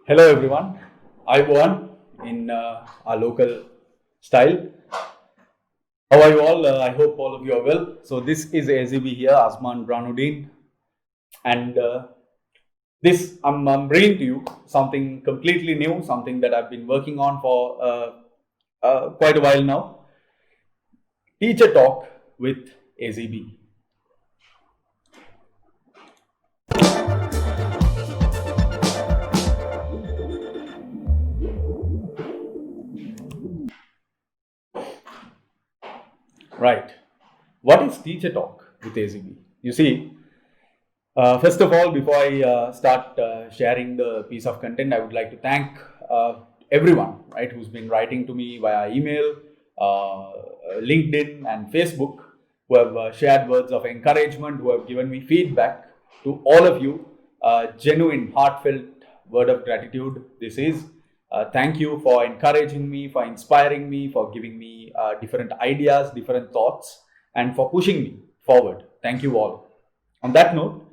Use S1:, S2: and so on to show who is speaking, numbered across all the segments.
S1: Hello everyone, I won in our local style. How are you all? I hope all of you are well. So this is AZB here, Azman Branuddin, and this I'm bringing to you something completely new, something that I've been working on for quite a while now. Teacher Talk with AZB. Right. What is Teacher Talk with AZB? You see, first of all, before I start sharing the piece of content, I would like to thank everyone, right, who's been writing to me via email, LinkedIn, and Facebook, who have shared words of encouragement, who have given me feedback. To all of you, genuine, heartfelt word of gratitude. This is. Thank you for encouraging me, for inspiring me, for giving me different ideas, different thoughts, and for pushing me forward. Thank you all. On that note,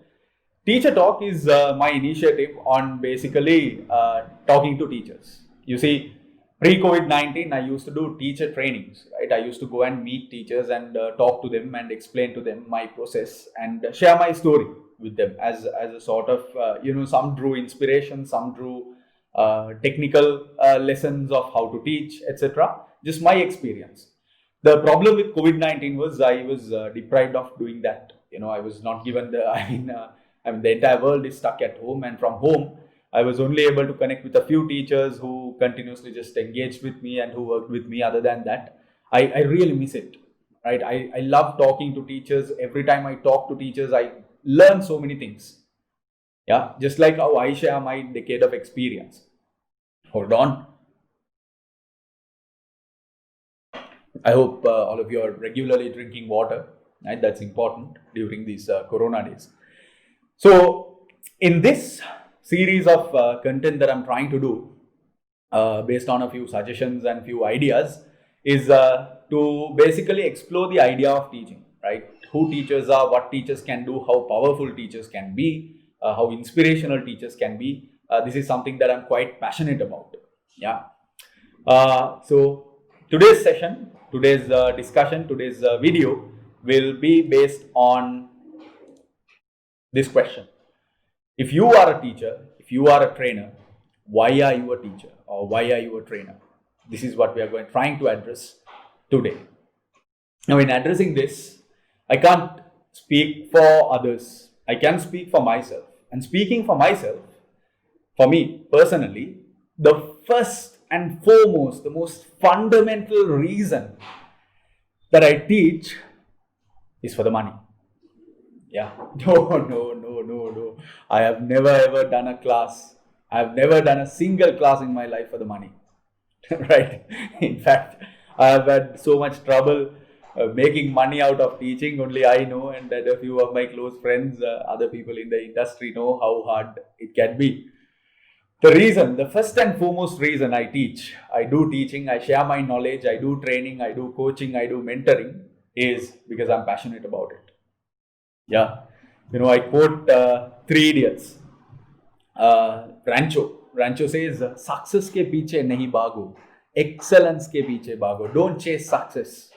S1: Teacher Talk is my initiative on basically talking to teachers. You see, pre-COVID-19, I used to do teacher trainings, right? I used to go and meet teachers and talk to them and explain to them my process and share my story with them as a sort of, some drew inspiration, some drew technical lessons of how to teach, etc. Just my experience. The problem with COVID-19 was I was deprived of doing that. I was not given the, the entire world is stuck at home, and from home, I was only able to connect with a few teachers who continuously just engaged with me and who worked with me. Other than that, I really miss it, right? I love talking to teachers. Every time I talk to teachers, I learn so many things. Yeah, just like how I share my decade of experience. Hold on. I hope all of you are regularly drinking water, right? That's important during these Corona days. So, in this series of content that I'm trying to do, based on a few suggestions and few ideas, is to basically explore the idea of teaching, right? Who teachers are, what teachers can do, how powerful teachers can be, how inspirational teachers can be. This is something that I'm quite passionate about. Yeah. So today's session, today's discussion, today's video will be based on this question. If you are a teacher, if you are a trainer, why are you a teacher or why are you a trainer? This is what we are trying to address today. Now, in addressing this, I can't speak for others. I can speak for myself. And speaking for myself, for me personally, the first and foremost, the most fundamental reason that I teach is for the money. Yeah. No. I have never ever done a class. I have never done a single class in my life for the money. Right? In fact, I have had so much trouble making money out of teaching. Only I know, and that a few of my close friends, other people in the industry know how hard it can be. The first and foremost reason I teach, I do teaching, I share my knowledge, I do training, I do coaching, I do mentoring, is because I'm passionate about it. Yeah. I quote Three Idiots. Rancho says, success ke piche nahi bhago, excellence ke piche bhago. Don't chase success,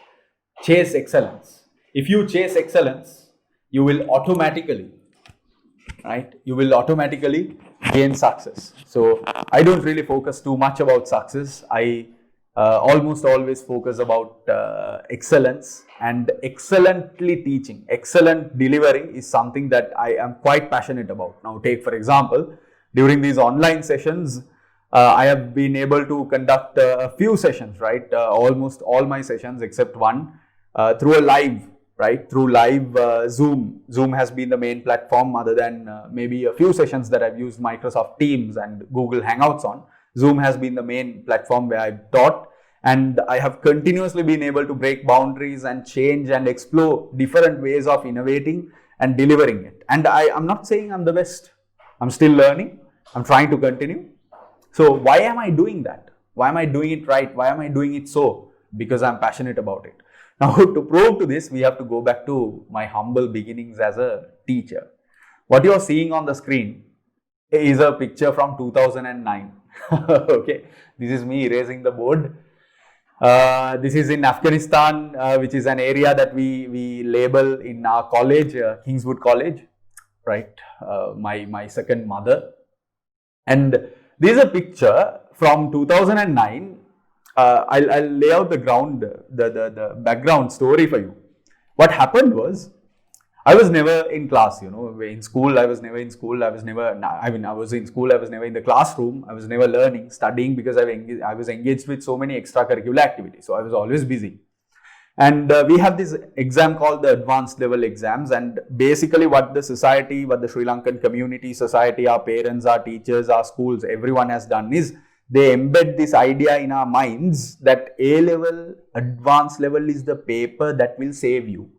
S1: chase excellence. If you chase excellence, you will automatically, right? You will automatically gain success. So I don't really focus too much about success. I almost always focus about excellence and excellently teaching. Excellent delivering is something that I am quite passionate about. Now, take for example, during these online sessions, I have been able to conduct a few sessions, right? Almost all my sessions except one through a live, right? Through live Zoom. Zoom has been the main platform, other than maybe a few sessions that I've used Microsoft Teams and Google Hangouts on. Zoom has been the main platform where I've taught, and I have continuously been able to break boundaries and change and explore different ways of innovating and delivering it. And I'm not saying I'm the best. I'm still learning. I'm trying to continue. So why am I doing that? Why am I doing it right? Why am I doing it so? Because I'm passionate about it. Now, to prove to this, we have to go back to my humble beginnings as a teacher. What you're seeing on the screen is a picture from 2009. Okay, this is me erasing the board. This is in Afghanistan, which is an area that we label in our college, Kingswood College, right? My second mother. And this is a picture from 2009. I'll lay out the background story for you. What happened was, I was never in class, in school. I was never in school. I was in school. I was never in the classroom. I was never learning, studying, because I was engaged with so many extracurricular activities. So I was always busy. And we have this exam called the advanced level exams. And basically what the society, what the Sri Lankan community, society, our parents, our teachers, our schools, everyone has done is they embed this idea in our minds that A level, advanced level is the paper that will save you.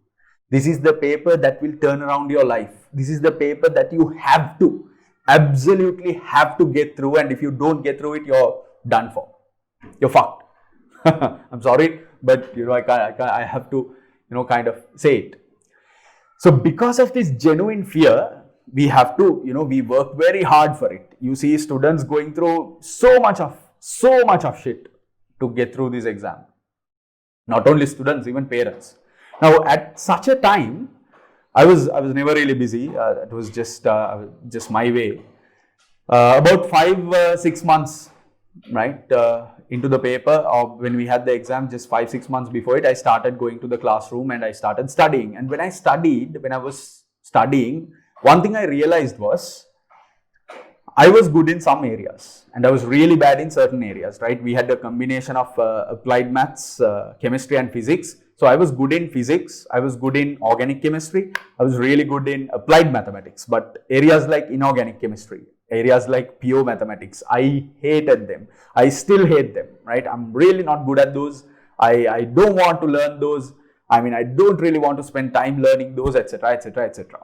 S1: This is the paper that will turn around your life. This is the paper that you have to, absolutely have to get through. And if you don't get through it, you're done for. You're fucked. I'm sorry, but I have to, kind of say it. So because of this genuine fear, we have to, we work very hard for it. You see students going through so much of shit to get through this exam. Not only students, even parents. Now, at such a time, I was never really busy. It was just my way. About 5-6 months, right, into the paper, or when we had the exam, just 5-6 months before it, I started going to the classroom and I started studying. And when I was studying, one thing I realized was, I was good in some areas and I was really bad in certain areas, right? We had a combination of applied maths, chemistry and physics. So I was good in physics, I was good in organic chemistry, I was really good in applied mathematics, but areas like inorganic chemistry, areas like pure mathematics, I hated them. I still hate them, right? I'm really not good at those. I don't want to learn those. I don't really want to spend time learning those, etc., etc., etc.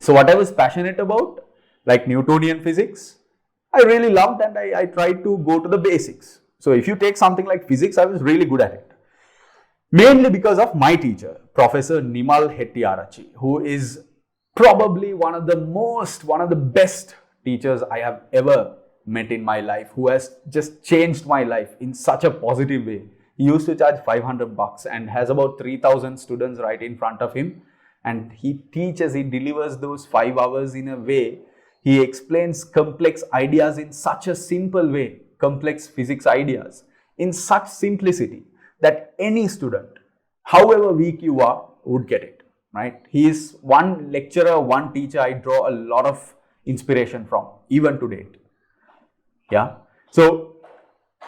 S1: So what I was passionate about, like Newtonian physics, I really loved, and I tried to go to the basics. So if you take something like physics, I was really good at it. Mainly because of my teacher, Professor Nimal Hettiarachchi, who is probably one of the best teachers I have ever met in my life, who has just changed my life in such a positive way. He used to charge $500 and has about 3,000 students right in front of him. And he delivers those 5 hours in a way. He explains complex ideas in such a simple way, complex physics ideas, in such simplicity, that any student, however weak you are, would get it, right? He is one lecturer, one teacher I draw a lot of inspiration from, even to date. Yeah. So,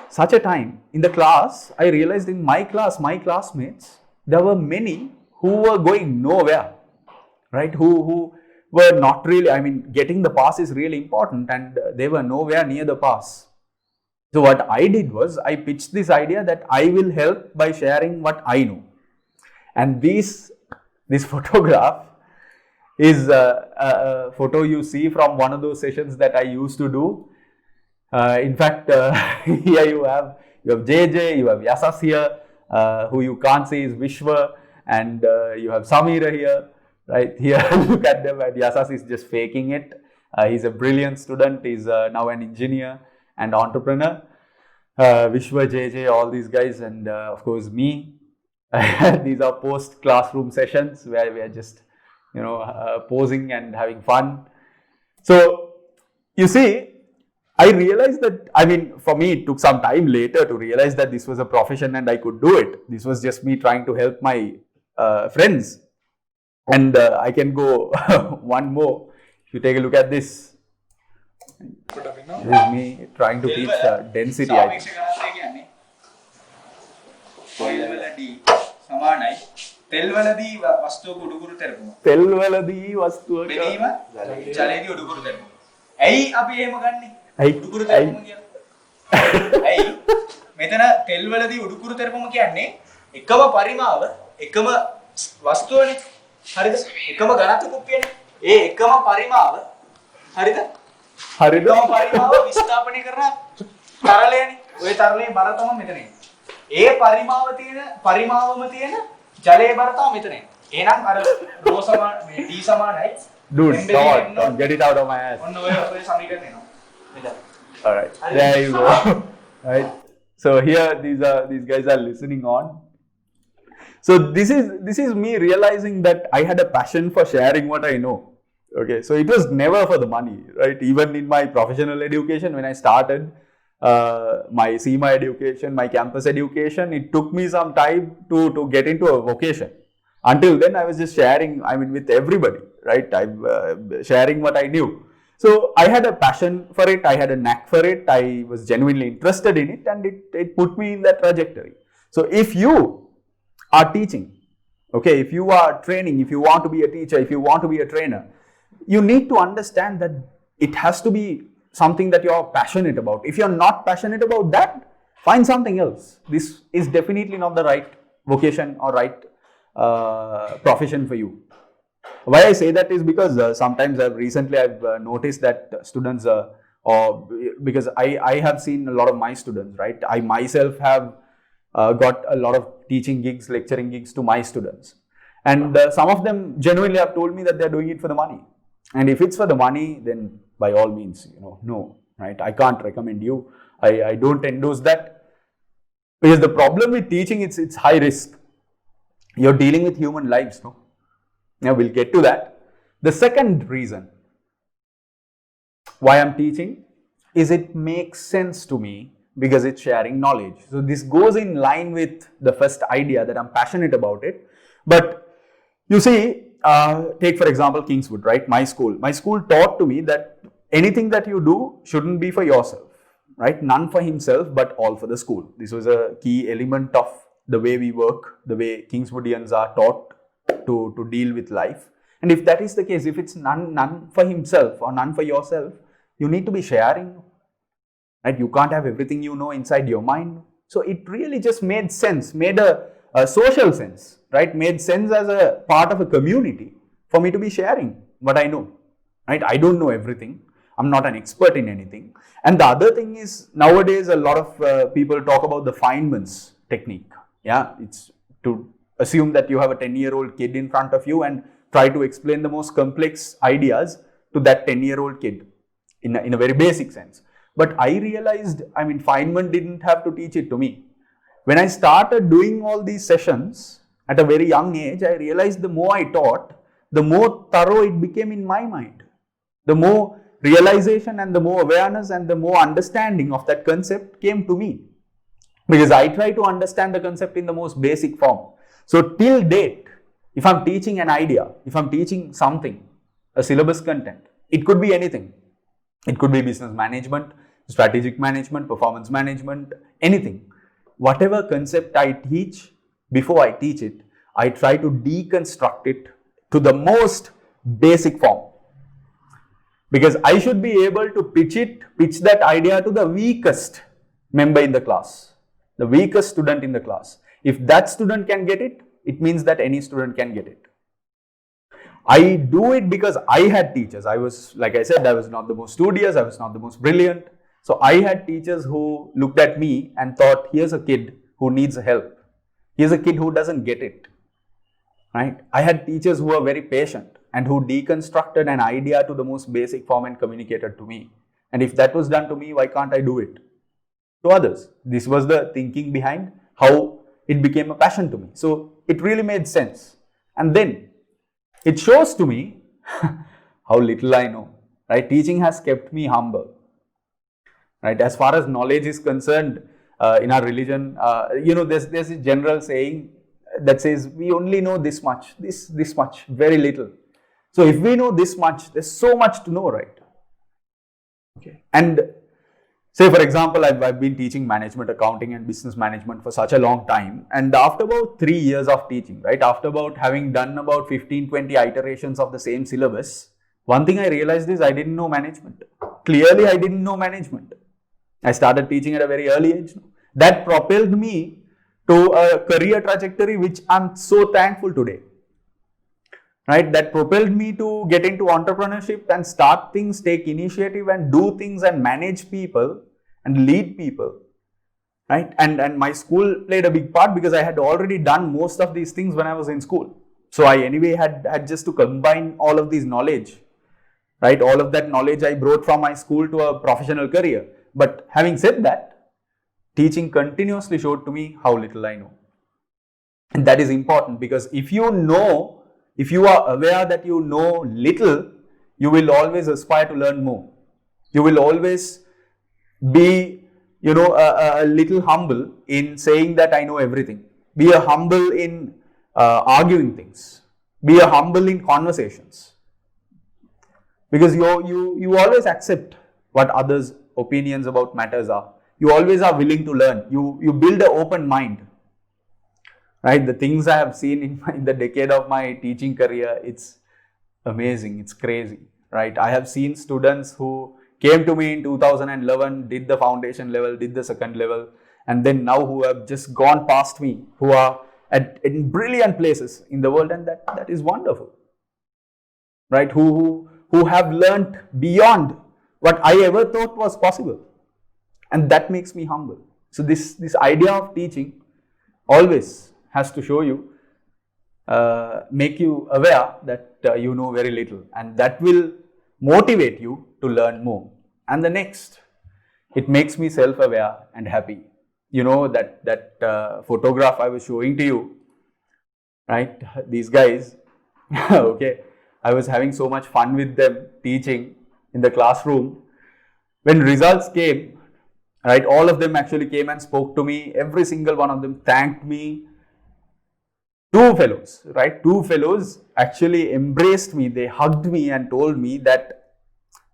S1: such a time, in the class, I realized in my class, my classmates, there were many who were going nowhere, right? Who were not really, getting the pass is really important, and they were nowhere near the pass. So what I did was, I pitched this idea that I will help by sharing what I know. And this photograph is a photo you see from one of those sessions that I used to do. In fact, here you have JJ, you have Yasas here, who you can't see is Vishwa, and you have Samira here, right? Here, look at them, and Yasas is just faking it. He's a brilliant student, he's now an engineer and entrepreneur. Vishwa, JJ, all these guys, and of course me. These are post classroom sessions where we are just, posing and having fun. So you see, I realized that, for me, it took some time later to realize that this was a profession and I could do it. This was just me trying to help my friends. And I can go one more. If you take a look at this. This is me trying to teach density. I think.
S2: තෙල්වලදී වස්තුවක උඩුකුරු තෙරපුම.
S1: තෙල්වලදී වස්තුවක
S2: බෙදීම ජලයේදී උඩුකුරු තෙරපුම. ඇයි අපි එහෙම ගන්නෙ? උඩුකුරු තෙරපුම කියන්නේ. ඇයි? මෙතන තෙල්වලදී උඩුකුරු තෙරපුම කියන්නේ එකම පරිමාව, එකම වස්තුවනේ. හරිද? එකම ඝනත්ව කුප්පියනේ. ඒ එකම පරිමාව හරිද?
S1: හරිද?
S2: එකම පරිමාව විස්ථාපනය කරන තරලයනේ. ওই තරලයේ බර තමයි මෙතන එන්නේ. ඒ පරිමාවම තියෙන ජලයේ බර තමයි මෙතන එන්නේ. එහෙනම් අර රෝ සමාන මේ D සමානයි
S1: Dude,
S2: M
S1: come
S2: base
S1: on, come, get it out of my ass.
S2: ඔන්න ඔය සමීකරණය එනවා. මෙතන.
S1: All right, there you go. Right. So here, these guys are listening on. So this is me realizing that I had a passion for sharing what I know. Okay, so it was never for the money, right? Even in my professional education, when I started my CIMA education, my campus education, it took me some time to get into a vocation. Until then, I was just sharing, I mean, with everybody, right? I'm sharing what I knew. So I had a passion for it, I had a knack for it, I was genuinely interested in it, and it put me in that trajectory. So if you are teaching, okay, if you are training, if you want to be a teacher, if you want to be a trainer, you need to understand that it has to be something that you're passionate about. If you're not passionate about that, find something else. This is definitely not the right vocation or right profession for you. Why I say that is because sometimes I've noticed that students, or because I have seen a lot of my students, right? I myself have got a lot of teaching gigs, lecturing gigs to my students. And some of them genuinely have told me that they're doing it for the money. And if it's for the money, then by all means, no, right? I can't recommend you. I don't endorse that. Because the problem with teaching, it's high risk. You're dealing with human lives, no? Now we'll get to that. The second reason why I'm teaching is it makes sense to me because it's sharing knowledge. So this goes in line with the first idea that I'm passionate about it. But you see, take for example Kingswood, right? My school taught to me that anything that you do shouldn't be for yourself, right? None for himself, but all for the school. This was a key element of the way we work, the way Kingswoodians are taught to deal with life. And if that is the case, if it's none for himself or none for yourself, you need to be sharing, right? You can't have everything you know inside your mind. So it really just made sense, made a social sense, right? Made sense as a part of a community for me to be sharing what I know, right? I don't know everything. I'm not an expert in anything. And the other thing is, nowadays a lot of people talk about the Feynman's technique. Yeah, it's to assume that you have a 10-year-old kid in front of you and try to explain the most complex ideas to that 10-year-old kid in a very basic sense. But I realized, I mean, Feynman didn't have to teach it to me. When I started doing all these sessions at a very young age, I realized the more I taught, the more thorough it became in my mind. The more realization and the more awareness and the more understanding of that concept came to me. Because I try to understand the concept in the most basic form. So till date, if I'm teaching an idea, if I'm teaching something, a syllabus content, it could be anything. It could be business management, strategic management, performance management, anything. Whatever concept I teach, before I teach it, I try to deconstruct it to the most basic form. Because I should be able to pitch that idea to the weakest member in the class, the weakest student in the class. If that student can get it, it means that any student can get it. I do it because I had teachers. I was, like I said, I was not the most studious, I was not the most brilliant. So I had teachers who looked at me and thought, here's a kid who needs help. Here's a kid who doesn't get it, right? I had teachers who were very patient and who deconstructed an idea to the most basic form and communicated to me. And if that was done to me, why can't I do it to others? This was the thinking behind how it became a passion to me. So it really made sense. And then it shows to me how little I know, right? Teaching has kept me humble, right? As far as knowledge is concerned, in our religion, there's a general saying that says we only know this much, this much, very little. So if we know this much, there's so much to know, right? Okay. And say, for example, I've been teaching management, accounting and business management for such a long time. And after about 3 years of teaching, right, after about having done about 15-20 iterations of the same syllabus, one thing I realized is I didn't know management. Clearly, I didn't know management. I started teaching at a very early age. That propelled me to a career trajectory which I'm so thankful today. Right? That propelled me to get into entrepreneurship and start things, take initiative and do things and manage people and lead people. Right? And my school played a big part because I had already done most of these things when I was in school. So I anyway had just to combine all of these knowledge right? All of that knowledge I brought from my school to a professional career. But having said that, teaching continuously showed to me how little I know. And that is important, because if you are aware that you know little, you will always aspire to learn more. You will always be, a little humble in saying that I know everything. Be a humble in arguing things. Be a humble in conversations. Because you always accept what others' opinions about matters are. You always are willing to learn. You build an open mind. Right? The things I have seen in the decade of my teaching career, it's amazing. It's crazy. Right? I have seen students who came to me in 2011, did the foundation level, did the second level, and then now who have just gone past me, who are in brilliant places in the world, and that is wonderful. Right? Who have learnt beyond what I ever thought was possible. And that makes me humble. So this idea of teaching always has to show you, make you aware that you know very little, and that will motivate you to learn more. And the next, it makes me self-aware and happy. That photograph I was showing to you, right? These guys, okay, I was having so much fun with them teaching in the classroom. When results came, right, all of them actually came and spoke to me. Every single one of them thanked me. Two fellows actually embraced me. They hugged me and told me that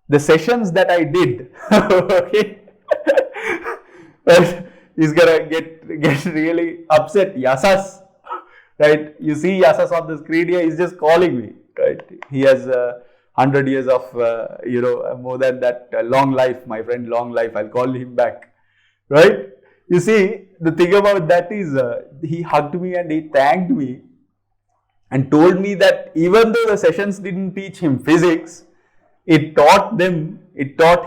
S1: the sessions that I did, okay, well, he's gonna get really upset. Yasas, right? You see Yasas on the screen here. He's just calling me, right? He has 100 years of, more than that, long life, my friend, long life. I'll call him back, right? You see, the thing about that is, he hugged me and he thanked me and told me that even though the sessions didn't teach him physics, it taught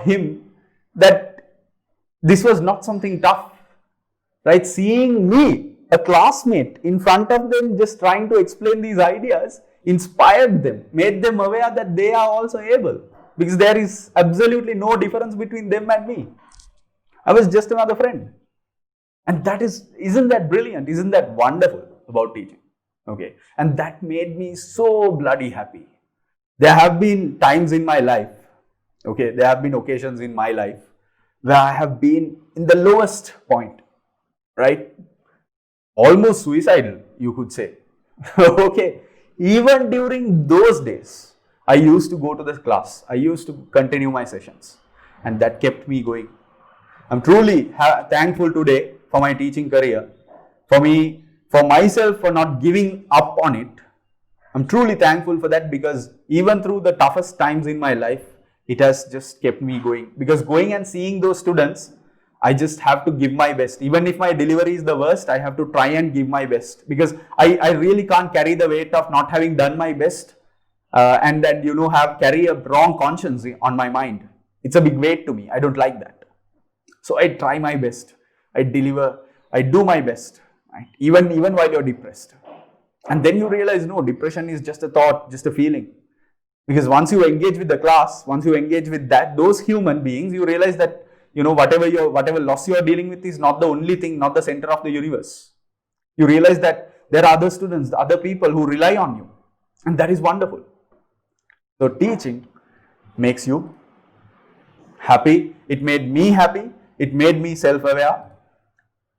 S1: him that this was not something tough, right? Seeing me, a classmate, in front of them just trying to explain these ideas, inspired them, made them aware that they are also able, because there is absolutely no difference between them and me. I was just another friend. And isn't that brilliant? Isn't that wonderful about teaching? Okay. And that made me so bloody happy. There have been times in my life, okay, there have been occasions in my life where I have been in the lowest point, right? Almost suicidal, you could say. Okay. Even during those days, I used to go to the class. I used to continue my sessions. And that kept me going. I'm truly thankful today for my teaching career, for myself, for not giving up on it. I'm truly thankful for that, because even through the toughest times in my life, it has just kept me going. Because going and seeing those students, I just have to give my best. Even if my delivery is the worst, I have to try and give my best, because I really can't carry the weight of not having done my best and then, carry a wrong conscience on my mind. It's a big weight to me. I don't like that. So I try my best. I deliver. I do my best, right? Even while you're depressed. And then you realize, no, depression is just a thought, just a feeling. Because once you engage with the class, once you engage with those human beings, you realize that, whatever loss you are dealing with is not the only thing, not the center of the universe. You realize that there are other students, other people who rely on you. And that is wonderful. So teaching makes you happy. It made me happy. It made me self-aware.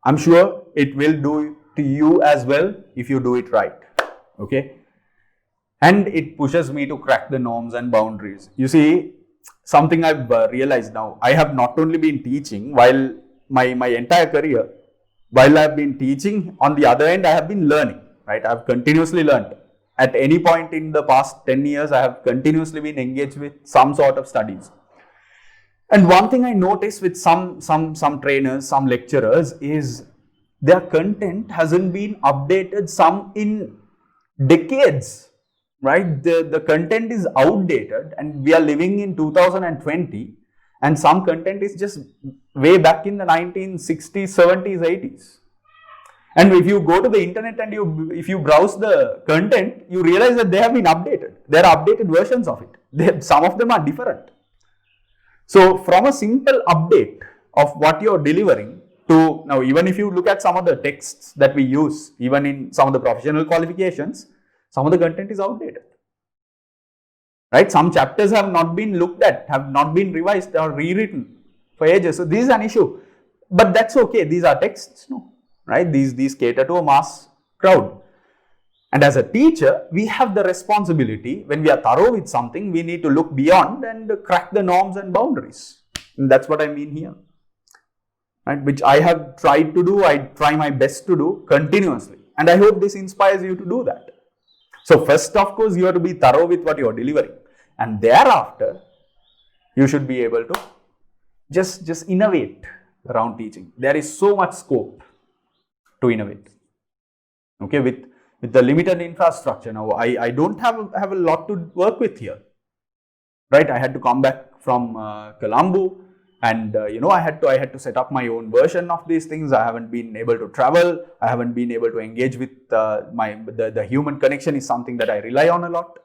S1: I'm sure it will do to you as well if you do it right. Okay? And it pushes me to crack the norms and boundaries. You see, something I've realized now, I have not only been teaching while my entire career, while I've been teaching, on the other end, I have been learning, right? I've continuously learned. At any point in the past 10 years, I have continuously been engaged with some sort of studies. And one thing I noticed with some trainers, some lecturers, is their content hasn't been updated, some in decades, right? The content is outdated, and we are living in 2020, and some content is just way back in the 1960s, 70s, 80s. And if you go to the internet and if you browse the content, you realize that they have been updated. There are updated versions of it. Some of them are different. So from a simple update of what you're delivering to now, even if you look at some of the texts that we use, even in some of the professional qualifications, some of the content is outdated. Right? Some chapters have not been looked at, have not been revised or rewritten for ages. So this is an issue. But that's okay. These are texts, no? Right? These cater to a mass crowd. And as a teacher, we have the responsibility, when we are thorough with something, we need to look beyond and crack the norms and boundaries. And that's what I mean here. Right? Which I have tried to do, I try my best to do continuously. And I hope this inspires you to do that. So first, of course, you have to be thorough with what you are delivering. And thereafter, you should be able to just innovate around teaching. There is so much scope to innovate. Okay, with the limited infrastructure. Now, I don't have a lot to work with here. Right? I had to come back from Colombo. And I had to set up my own version of these things. I haven't been able to travel. I haven't been able to engage with the human connection is something that I rely on a lot.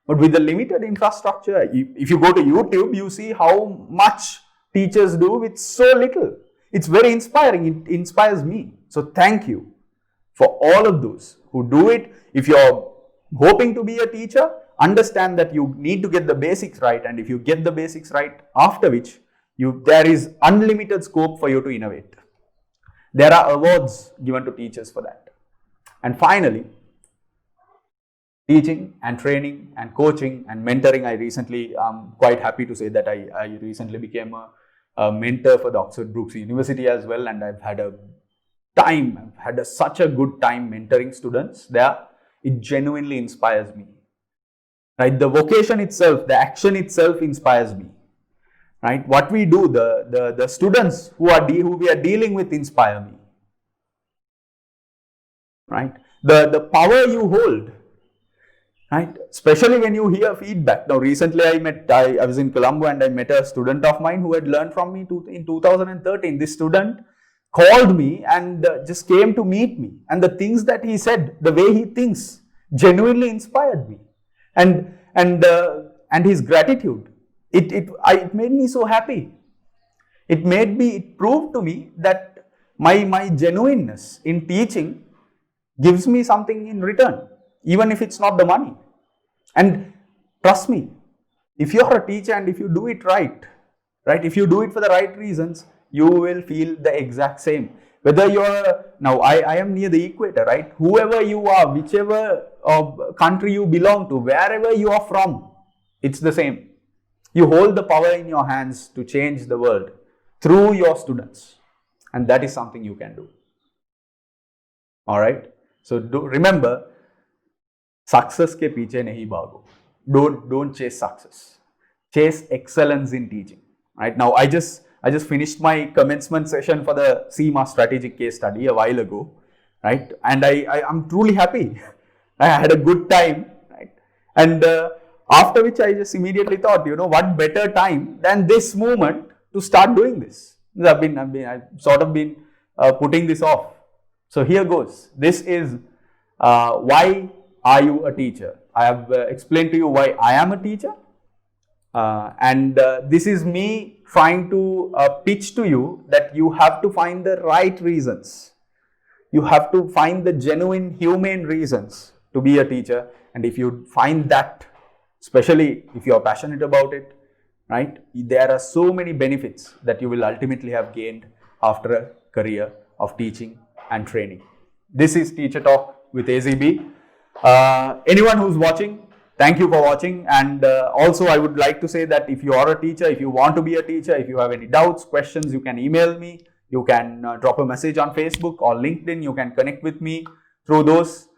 S1: But with the limited infrastructure, if you go to YouTube, you see how much teachers do with so little. It's very inspiring. It inspires me. So thank you for all of those who do it. If you're hoping to be a teacher, understand that you need to get the basics right. And if you get the basics right, after which there is unlimited scope for you to innovate. There are awards given to teachers for that. And finally, teaching and training and coaching and mentoring. I recently, quite happy to say that I recently became a mentor for the Oxford Brookes University as well. And I've had such a good time mentoring students there. It genuinely inspires me. Right? The vocation itself, the action itself inspires me. Right? What we do, the students who we are dealing with inspire me. Right? The power you hold. Right? Especially when you hear feedback. Now, recently I was in Colombo and I met a student of mine who had learned from me in 2013. This student called me and just came to meet me. And the things that he said, the way he thinks, genuinely inspired me. And his gratitude. It made me so happy. It proved to me that my genuineness in teaching gives me something in return, even if it's not the money. And trust me, if you're a teacher and if you do it right, if you do it for the right reasons, you will feel the exact same. Whether now I am near the equator, right? Whoever you are, whichever country you belong to, wherever you are from, it's the same. You hold the power in your hands to change the world through your students. And that is something you can do. Alright? So remember, success ke piche nahi bhago. Don't chase success. Chase excellence in teaching. Right? Now, I just finished my commencement session for the CIMA strategic case study a while ago. Right? And I'm truly happy. I had a good time. Right? And after which I just immediately thought, what better time than this moment to start doing this. I've sort of been putting this off. So here goes. This is why are you a teacher? I have explained to you why I am a teacher. And this is me trying to pitch to you that you have to find the right reasons. You have to find the genuine humane reasons to be a teacher. And if you find that, especially if you are passionate about it, right? There are so many benefits that you will ultimately have gained after a career of teaching and training. This is Teacher Talk with AZB. Anyone who's watching, thank you for watching. And also I would like to say that if you are a teacher, if you want to be a teacher, if you have any doubts, questions, you can email me. You can drop a message on Facebook or LinkedIn. You can connect with me through those.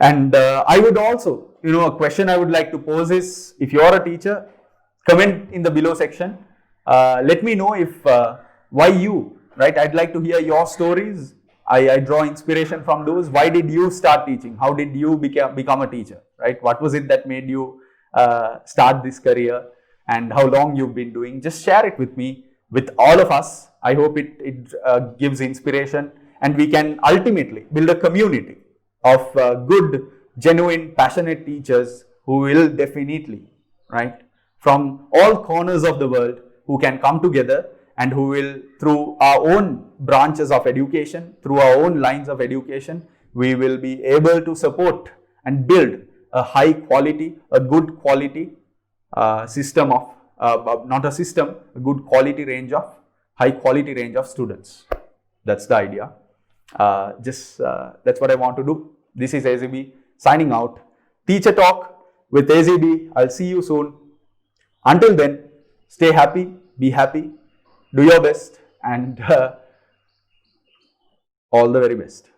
S1: And I would also, a question I would like to pose is, if you are a teacher, comment in the below section. Let me know if, why you, right? I'd like to hear your stories. I draw inspiration from those. Why did you start teaching? How did you become a teacher, right? What was it that made you start this career, and how long you've been doing? Just share it with me, with all of us. I hope it gives inspiration, and we can ultimately build a community of good, genuine, passionate teachers who will definitely, right, from all corners of the world who can come together and who will, through our own branches of education, through our own lines of education, we will be able to support and build a high quality, a good quality system of, not a system, a good quality range of, high quality range of students. That's the idea. That's what I want to do. This is AZB signing out. Teacher Talk with AZB. I'll see you soon. Until then, stay happy, be happy, do your best, and all the very best.